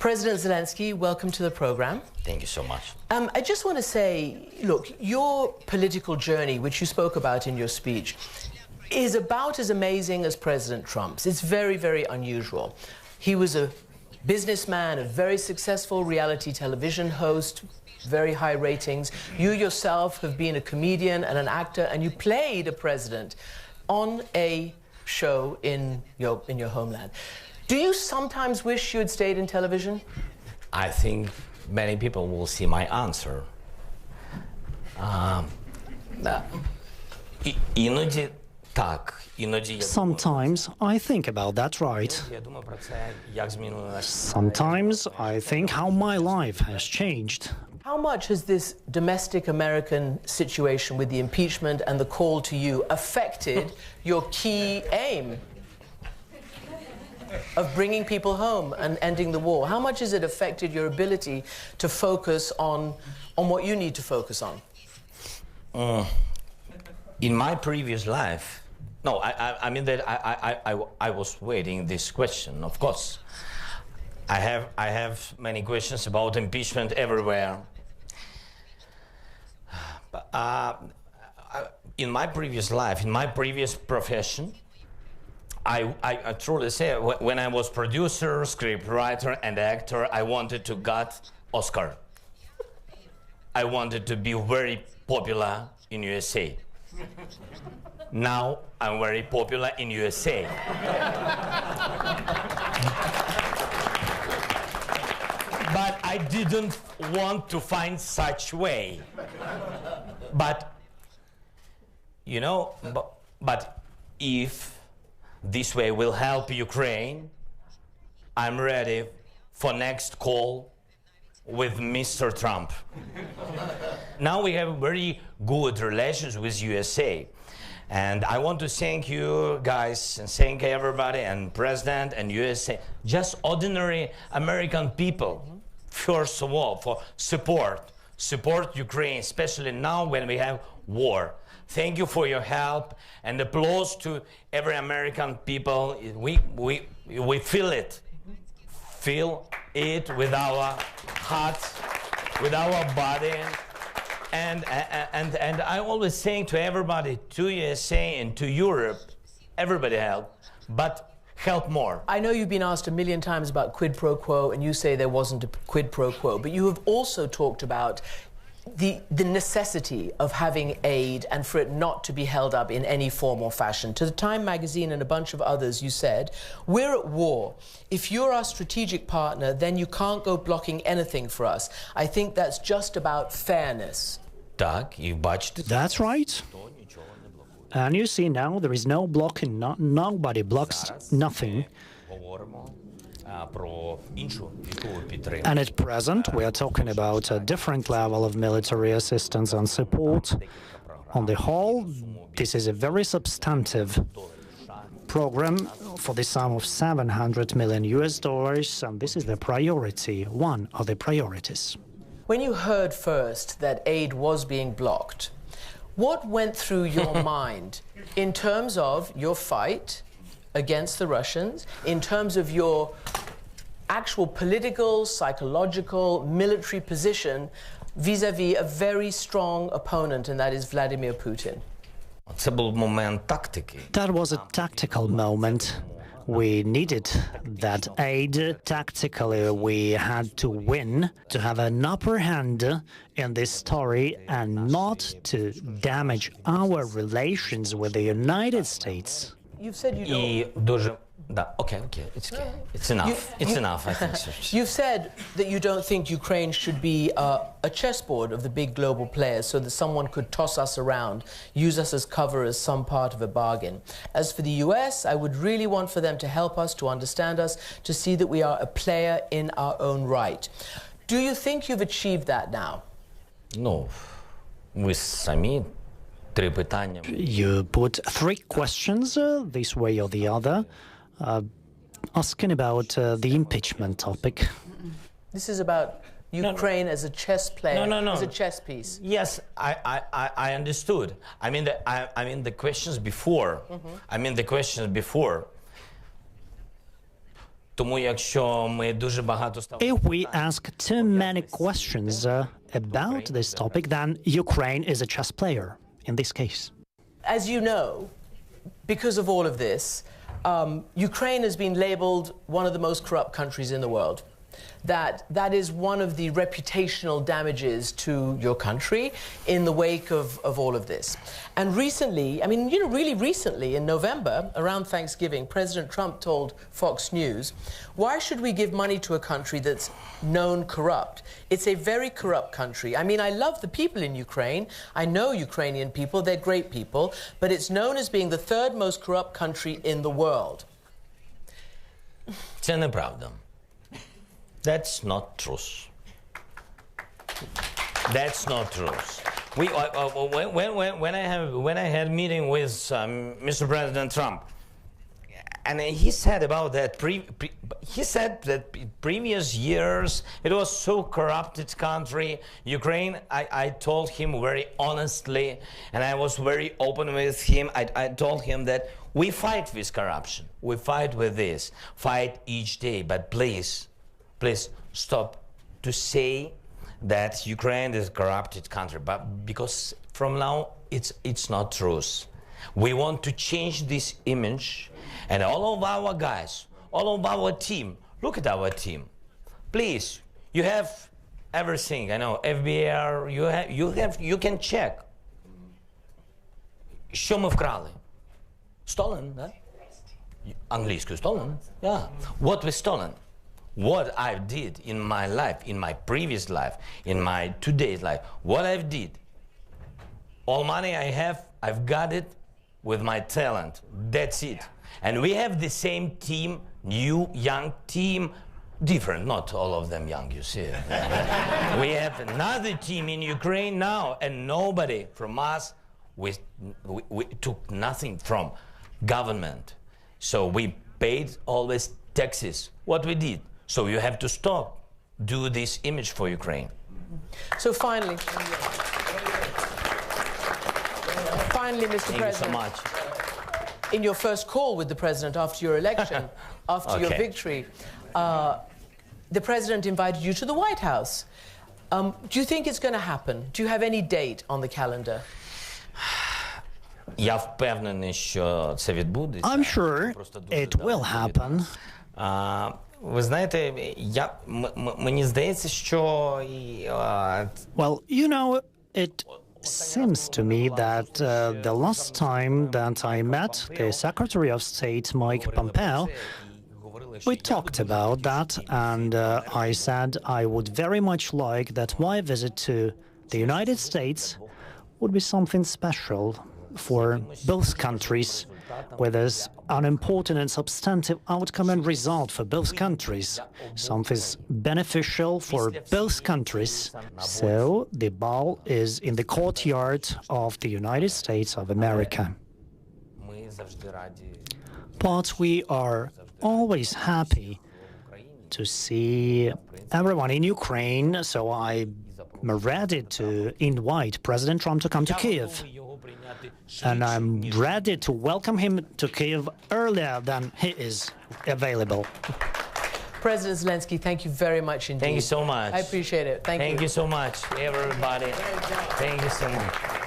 President Zelensky, welcome to the program. Thank you so much. I just want to say, look, your political journey, which you spoke about in your speech, is about as amazing as President Trump's. It's very, very unusual. He was a businessman, a very successful reality television host, very high ratings. You yourself have been a comedian and an actor, and you played a president on a show in your homeland. Do you sometimes wish you had stayed in television? I think many people will see my answer. Іноді так, іноді Sometimes I think about that, right? я думаю про це, як змінилася. Sometimes I think how my life has changed. How much has this domestic American situation with the impeachment and the call to you affected your key aim of bringing people home and ending the war? How much has it affected your ability to focus on what you need to focus on? In my previous life, no, I mean that I was waiting this question, of course. I have many questions about impeachment everywhere. But, in my previous life, in my previous profession, I truly say, when I was producer, scriptwriter, and actor, I wanted to get Oscar. I wanted to be very popular in USA. Now I'm very popular in USA. But I didn't want to find such way. But, you know, but if this way will help Ukraine, I'm ready for next call with Mr. Trump. Now we have very good relations with USA. And I want to thank you guys and thank everybody and President and USA, just ordinary American people, first of all, for support Ukraine, especially now when we have war. Thank you for your help and applause to every American people. We feel it. Feel it with our hearts, with our body. And I always saying to everybody, to USA and to Europe, everybody help, but help more. I know you've been asked a million times about quid pro quo, and you say there wasn't a quid pro quo, but you have also talked about the necessity of having aid and for it not to be held up in any form or fashion. To the Time magazine and a bunch of others, you said, we're at war. If you're our strategic partner, then you can't go blocking anything for us. I think that's just about fairness. Так, і бачите. That's right. And you see now there is no blocking, nobody blocks nothing. Говоримо про іншу військову підтримку. And at present, we are talking about a different level of military assistance and support. On the whole, this is a very substantive program for the sum of $700 million, and this is the priority, one of the priorities. When you heard first that aid was being blocked, what went through your mind in terms of your fight against the Russians, in terms of your actual political, psychological, military position vis-à-vis a very strong opponent, and that is Vladimir Putin? Це був момент тактики. That was a tactical moment. We needed that aid tactically. We had to win, to have an upper hand in this story and not to damage our relations with the United States. You've said you don't... І дуже... Да, окей, it's okay. It's enough. It's enough, I think. You've said that you don't think Ukraine should be a chessboard of the big global players so that someone could toss us around, use us as cover as some part of a bargain. As for the US, I would really want for them to help us, to understand us, to see that we are a player in our own right. Do you think you've achieved that now? Ну, ви самі три питання. You put three questions this way or the other, asking about the impeachment topic. This is about Ukraine as a chess player, No. as a chess piece. Yes, I understood. I mean the questions before. I mean the questions before. Тому якщо ми дуже багато If we ask too many questions about this topic, then Ukraine is a chess player in this case. As you know, because of all of this, Ukraine has been labeled one of the most corrupt countries in the world. That is one of the reputational damages to your country in the wake of all of this. And recently, I mean, really recently, in November, around Thanksgiving, President Trump told Fox News, why should we give money to a country that's known corrupt? It's a very corrupt country. I mean, I love the people in Ukraine. I know Ukrainian people. They're great people. But it's known as being the third most corrupt country in the world. Це неправда. That's not truth. That's not truth. When I had a meeting with Mr. President Trump, and he said about that, he said that previous years it was so corrupted country, Ukraine. I told him very honestly, and I was very open with him. I told him that we fight with corruption. We fight with this, fight each day. But please stop to say that Ukraine is a corrupted country, but because from now it's not truth. We want to change this image, and all of our guys, all of our team, look at our team. Please, you have everything. I know FBR. You can check. Що ми вкрали? Stolen, да? Англійською stolen. Yeah. What we stolen? What I did in my life, in my previous life, in my today's life, what I did. All money I have, I've got it with my talent. That's it. And we have the same team, new, young team, different, not all of them young, you see. We have another team in Ukraine now, and nobody from us, we took nothing from government. So we paid always taxes. What we did. So you have to stop, do this image for Ukraine. So finally, Mr. Thank President, you so much. in your first call with the President after your election, after your victory, the President invited you to the White House. Do you think it's going to happen? Do you have any date on the calendar? Я впевнений, що це відбудеться. I'm sure it will happen. Ви знаєте, мені здається, що Well, you know, it seems to me that the last time that I met the Secretary of State, Mike Pompeo, we talked about that, and I said I would very much like that my visit to the United States would be something special for both countries, with an important and substantive outcome and result for both countries, something beneficial for both countries. So the ball is in the courtyard of the United States of America. But we are always happy to see everyone in Ukraine, so I'm ready to invite President Trump to come to Kyiv. And I'm ready to welcome him to Kyiv earlier than he is available. President Zelensky, thank you very much indeed. Thank you so much. I appreciate it. Thank you. Thank you so much, everybody. Thank you so much.